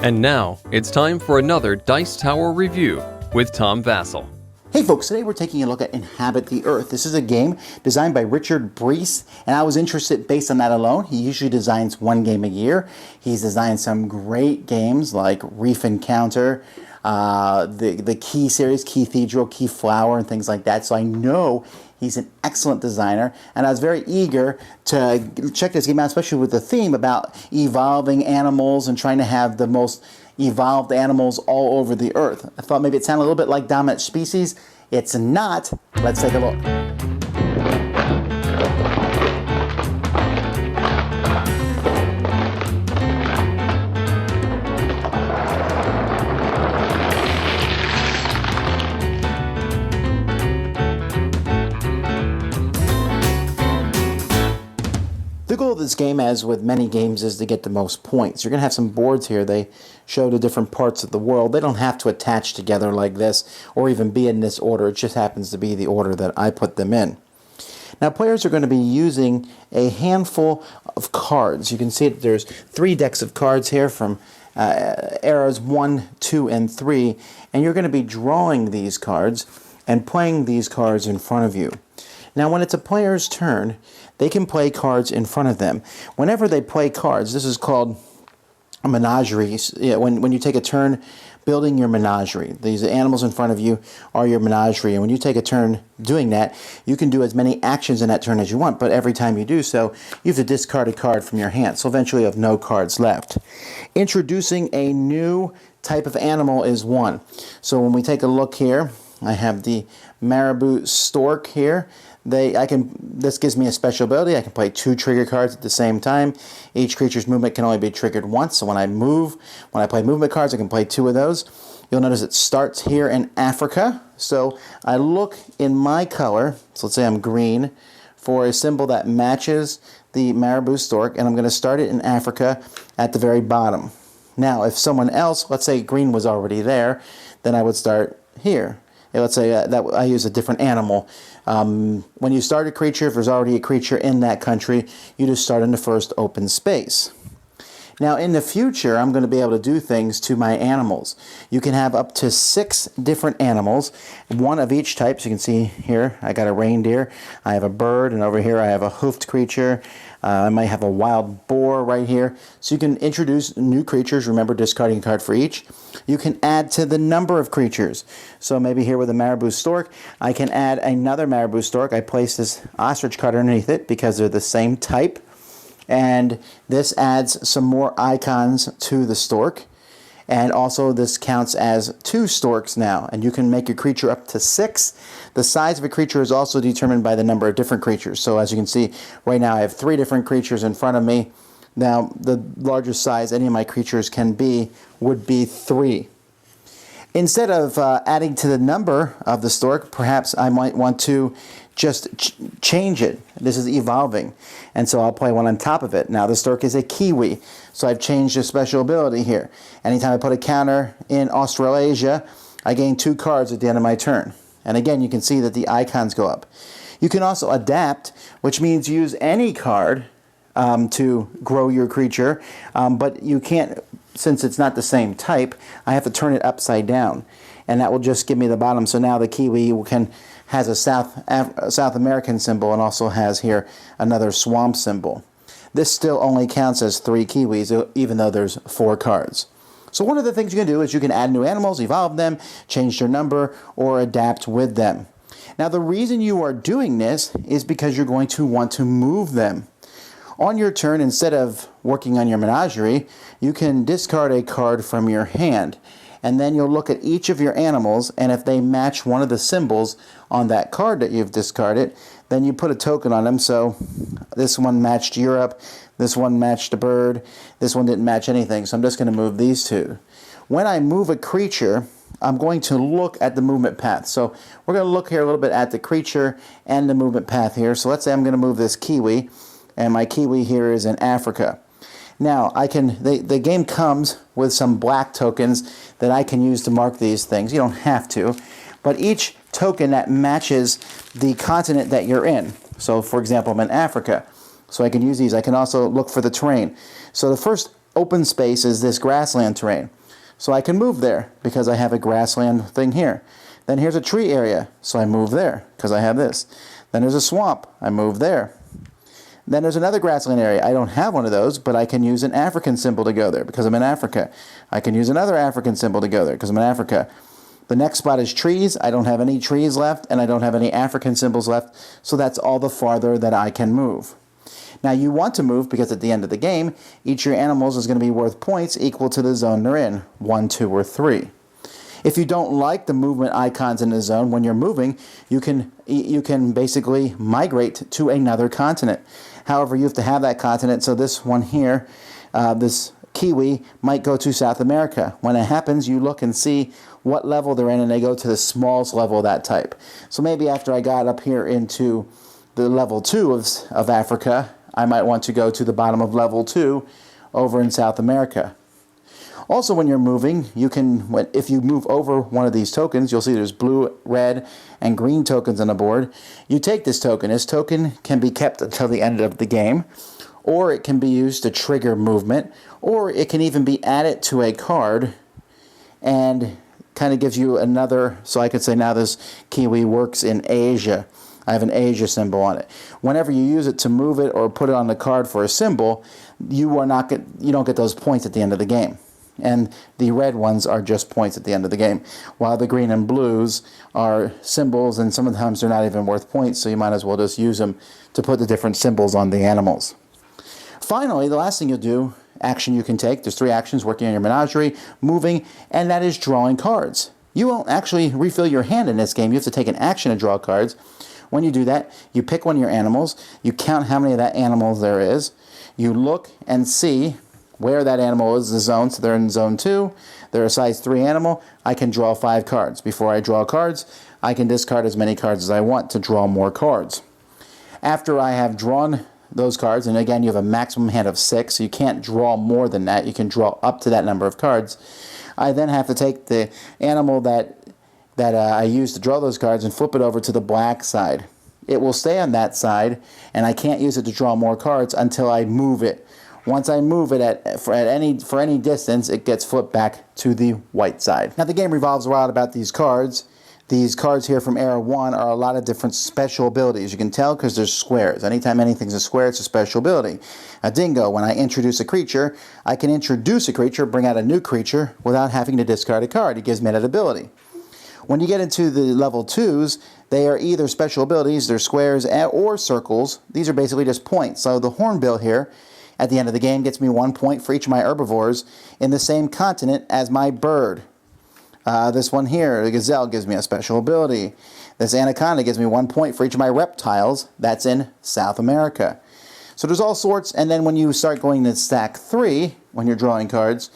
And now, it's time for another Dice Tower review with Tom Vasel. Hey folks, today we're taking a look at Inhabit the Earth. This is a game designed by Richard Brees, and I was interested based on that alone. He usually designs one game a year. He's designed some great games like Reef Encounter, the Key series, Cathedral, Key Flower, and things like that. So I know he's an excellent designer, and I was very eager to check this game out, especially with the theme about evolving animals and trying to have the most evolved animals all over the earth. I thought maybe it sounded a little bit like Dominant Species. It's not. Let's take a look. The goal of this game, as with many games, is to get the most points. You're going to have some boards here. They show the different parts of the world. They don't have to attach together like this or even be in this order. It just happens to be the order that I put them in. Now, players are going to be using a handful of cards. You can see that there's 3 decks of cards here from eras 1, 2, and 3. And you're going to be drawing these cards and playing these cards in front of you. Now, when it's a player's turn, they can play cards in front of them. Whenever they play cards, this is called a menagerie. When you take a turn building your menagerie, these animals in front of you are your menagerie. And when you take a turn doing that, you can do as many actions in that turn as you want. But every time you do so, you have to discard a card from your hand. So eventually you have no cards left. Introducing a new type of animal is 1. So when we take a look here, I have the marabou stork here. This gives me a special ability. I can play 2 trigger cards at the same time. Each creature's movement can only be triggered once. So when I play movement cards, I can play 2 of those. You'll notice it starts here in Africa. So I look in my color, so let's say I'm green, for a symbol that matches the marabou stork, and I'm going to start it in Africa at the very bottom. Now, if someone else, let's say green was already there, then I would start here. Let's say that I use a different animal. When you start a creature, if there's already a creature in that country, you just start in the first open space. Now, in the future, I'm going to be able to do things to my animals. You can have up to 6 different animals, 1 of each type. So you can see here, I got a reindeer, I have a bird, and over here I have a hoofed creature. I might have a wild boar right here. So you can introduce new creatures. Remember, discarding a card for each. You can add to the number of creatures. So maybe here with a marabou stork, I can add another marabou stork. I place this ostrich card underneath it because they're the same type. And this adds some more icons to the stork. And also this counts as 2 storks now. And you can make your creature up to 6. The size of a creature is also determined by the number of different creatures. So as you can see, right now I have 3 different creatures in front of me. Now the largest size any of my creatures can be would be 3. Instead of adding to the number of the stork, perhaps I might want to just change it. This is evolving. And so I'll play 1 on top of it. Now the stork is a kiwi. So I've changed a special ability here. Anytime I put a counter in Australasia, I gain 2 cards at the end of my turn. And again, you can see that the icons go up. You can also adapt, which means use any card to grow your creature, but you can't, since it's not the same type, I have to turn it upside down, and that will just give me the bottom. So now the kiwi has a South American symbol and also has here another swamp symbol. This still only counts as 3 kiwis, even though there's 4 cards. So one of the things you can do is you can add new animals, evolve them, change their number, or adapt with them. Now the reason you are doing this is because you're going to want to move them. On your turn, instead of working on your menagerie, you can discard a card from your hand. And then you'll look at each of your animals, and if they match one of the symbols on that card that you've discarded, then you put a token on them. So this one matched Europe, this one matched a bird, this one didn't match anything, so I'm just going to move these 2. When I move a creature, I'm going to look at the movement path. So we're going to look here a little bit at the creature and the movement path here. So let's say I'm going to move this kiwi, and my kiwi here is in Africa. Now, the game comes with some black tokens that I can use to mark these things. You don't have to, but each token that matches the continent that you're in. So, for example, I'm in Africa, so I can use these. I can also look for the terrain. So the first open space is this grassland terrain. So I can move there because I have a grassland thing here. Then here's a tree area, so I move there because I have this. Then there's a swamp, I move there. Then there's another grassland area. I don't have one of those, but I can use an African symbol to go there because I'm in Africa. I can use another African symbol to go there because I'm in Africa. The next spot is trees. I don't have any trees left, and I don't have any African symbols left, so that's all the farther that I can move. Now you want to move because at the end of the game, each of your animals is going to be worth points equal to the zone they're in, 1, 2, or 3. If you don't like the movement icons in the zone when you're moving, you can basically migrate to another continent. However, you have to have that continent, so this one here, this kiwi, might go to South America. When it happens, you look and see what level they're in, and they go to the smallest level of that type. So maybe after I got up here into the level 2 of Africa, I might want to go to the bottom of level 2 over in South America. Also, when you're moving, you can, if you move over one of these tokens, you'll see there's blue, red, and green tokens on the board. You take this token. This token can be kept until the end of the game, or it can be used to trigger movement, or it can even be added to a card and kind of gives you another, so I could say now this kiwi works in Asia. I have an Asia symbol on it. Whenever you use it to move it or put it on the card for a symbol, you don't get those points at the end of the game. And the red ones are just points at the end of the game, while the green and blues are symbols, and sometimes they're not even worth points, so you might as well just use them to put the different symbols on the animals. Finally, the last thing you'll do, action you can take, there's 3 actions: working on your menagerie, moving, and that is drawing cards. You won't actually refill your hand in this game. You have to take an action to draw cards. When you do that, you pick one of your animals, you count how many of that animal there is, you look and see where that animal is in the zone. So they're in zone 2, they're a size 3 animal. I can draw 5 cards. Before I draw cards, I can discard as many cards as I want to draw more cards. After I have drawn those cards, and again you have a maximum hand of 6, so you can't draw more than that, you can draw up to that number of cards. I then have to take the animal that I used to draw those cards and flip it over to the black side. It will stay on that side, and I can't use it to draw more cards until I move it. Once I move it for any distance, it gets flipped back to the white side. Now the game revolves around about these cards. These cards here from Era 1 are a lot of different special abilities. You can tell because there's squares. Anytime anything's a square, it's a special ability. A dingo, when I introduce a creature, I can introduce a creature, bring out a new creature, without having to discard a card. It gives me that ability. When you get into the level 2s, they are either special abilities, they're squares or circles. These are basically just points. So the hornbill here, at the end of the game, gets me 1 point for each of my herbivores in the same continent as my bird. This one here, the gazelle, gives me a special ability. This anaconda gives me 1 point for each of my reptiles. That's in South America. So there's all sorts, and then when you start going to stack 3, when you're drawing cards,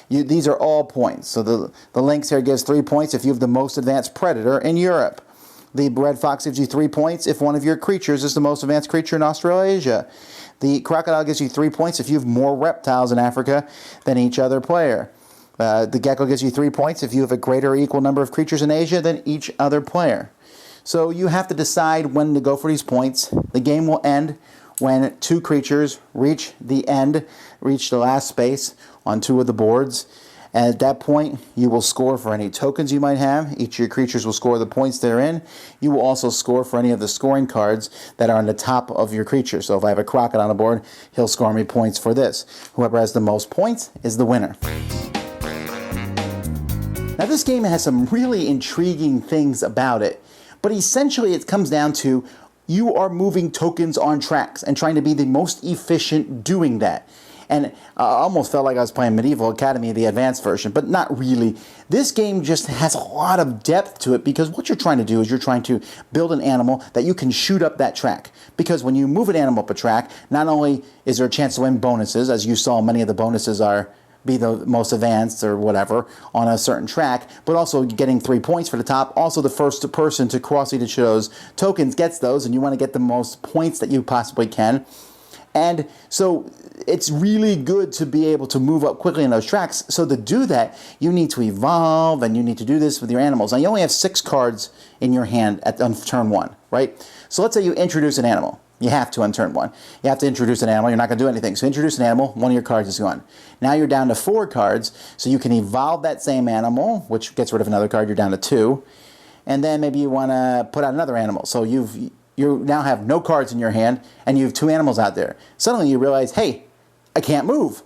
these are all points. So the lynx here gives 3 points if you have the most advanced predator in Europe. The red fox gives you 3 points if one of your creatures is the most advanced creature in Australasia. The crocodile gives you 3 points if you have more reptiles in Africa than each other player. The gecko gives you 3 points if you have a greater or equal number of creatures in Asia than each other player. So you have to decide when to go for these points. The game will end when 2 creatures reach the last space on 2 of the boards. And at that point, you will score for any tokens you might have. Each of your creatures will score the points they're in. You will also score for any of the scoring cards that are on the top of your creature. So if I have a crocodile on the board, he'll score me points for this. Whoever has the most points is the winner. Now this game has some really intriguing things about it, but essentially it comes down to you are moving tokens on tracks and trying to be the most efficient doing that. And I almost felt like I was playing Medieval Academy, the advanced version, but not really. This game just has a lot of depth to it because what you're trying to do is you're trying to build an animal that you can shoot up that track. Because when you move an animal up a track, not only is there a chance to win bonuses, as you saw many of the bonuses be the most advanced or whatever on a certain track, but also getting 3 points for the top. Also the first person to cross each of those tokens gets those, and you want to get the most points that you possibly can. And so it's really good to be able to move up quickly in those tracks. So to do that, you need to evolve, and you need to do this with your animals. Now you only have 6 cards in your hand on turn 1, right? So let's say you introduce an animal. You have to on turn 1. You have to introduce an animal. You're not going to do anything. So introduce an animal, one of your cards is gone. Now you're down to 4 cards, so you can evolve that same animal, which gets rid of another card. You're down to 2. And then maybe you want to put out another animal. So you now have no cards in your hand, and you have 2 animals out there. Suddenly you realize, hey, I can't move.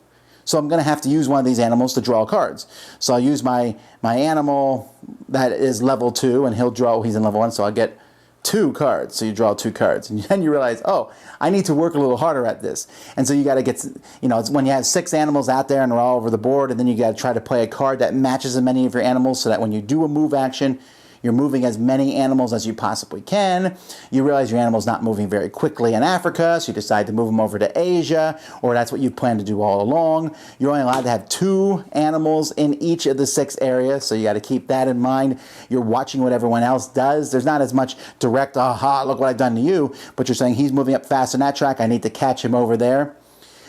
So I'm going to have to use one of these animals to draw cards. So I'll use my animal that is level 2, and he's in level 1, so I'll get 2 cards. So you draw 2 cards. And then you realize, oh, I need to work a little harder at this. And so you got to get, it's when you have 6 animals out there and they're all over the board, and then you got to try to play a card that matches as many of your animals so that when you do a move action, you're moving as many animals as you possibly can. You realize your animal's not moving very quickly in Africa, so you decide to move them over to Asia, or that's what you plan to do all along. You're only allowed to have 2 animals in each of the 6 areas, so you got to keep that in mind. You're watching what everyone else does. There's not as much direct, aha, look what I've done to you, but you're saying he's moving up fast on that track, I need to catch him over there.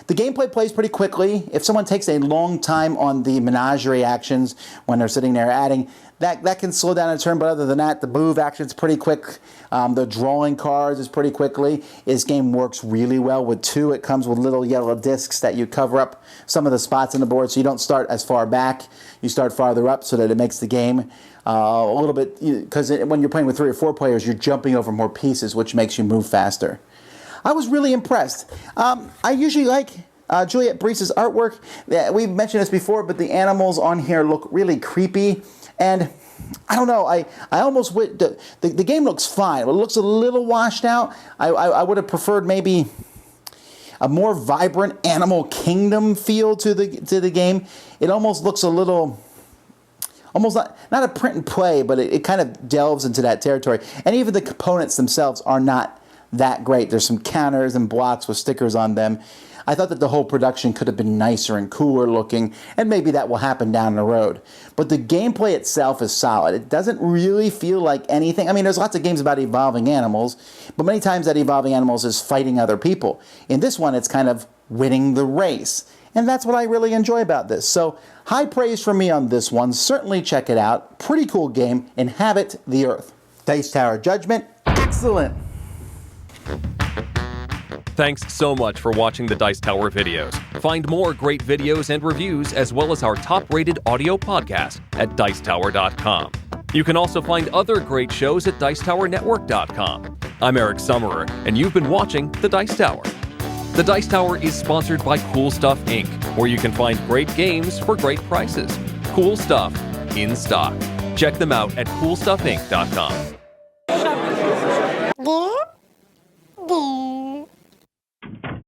The gameplay plays pretty quickly. If someone takes a long time on the menagerie actions when they're sitting there adding, that can slow down a turn, but other than that, the move action's pretty quick. The drawing cards is pretty quickly. This game works really well with 2. It comes with little yellow discs that you cover up some of the spots on the board, so you don't start as far back. You start farther up so that it makes the game a little bit, because when you're playing with 3 or 4 players, you're jumping over more pieces, which makes you move faster. I was really impressed. I usually like Juliette Brice's artwork. We've mentioned this before, but the animals on here look really creepy. And I don't know, I almost, the game looks fine. It looks a little washed out. I would have preferred maybe a more vibrant Animal Kingdom feel to the game. It almost looks a little, almost not a print and play, but it kind of delves into that territory. And even the components themselves are not that great. There's some counters and blocks with stickers on them. I thought that the whole production could have been nicer and cooler looking, and maybe that will happen down the road. But the gameplay itself is solid. It doesn't really feel like anything. I mean, there's lots of games about evolving animals, but many times that evolving animals is fighting other people. In this one, it's kind of winning the race. And that's what I really enjoy about this. So, high praise from me on this one. Certainly check it out. Pretty cool game. Inhabit the Earth. Dice Tower Judgment. Excellent. Thanks so much for watching the Dice Tower videos. Find more great videos and reviews, as well as our top-rated audio podcast at Dicetower.com. You can also find other great shows at DicetowerNetwork.com. I'm Eric Summerer, and you've been watching The Dice Tower. The Dice Tower is sponsored by Cool Stuff Inc., where you can find great games for great prices. Cool stuff in stock. Check them out at CoolStuffInc.com. Yeah?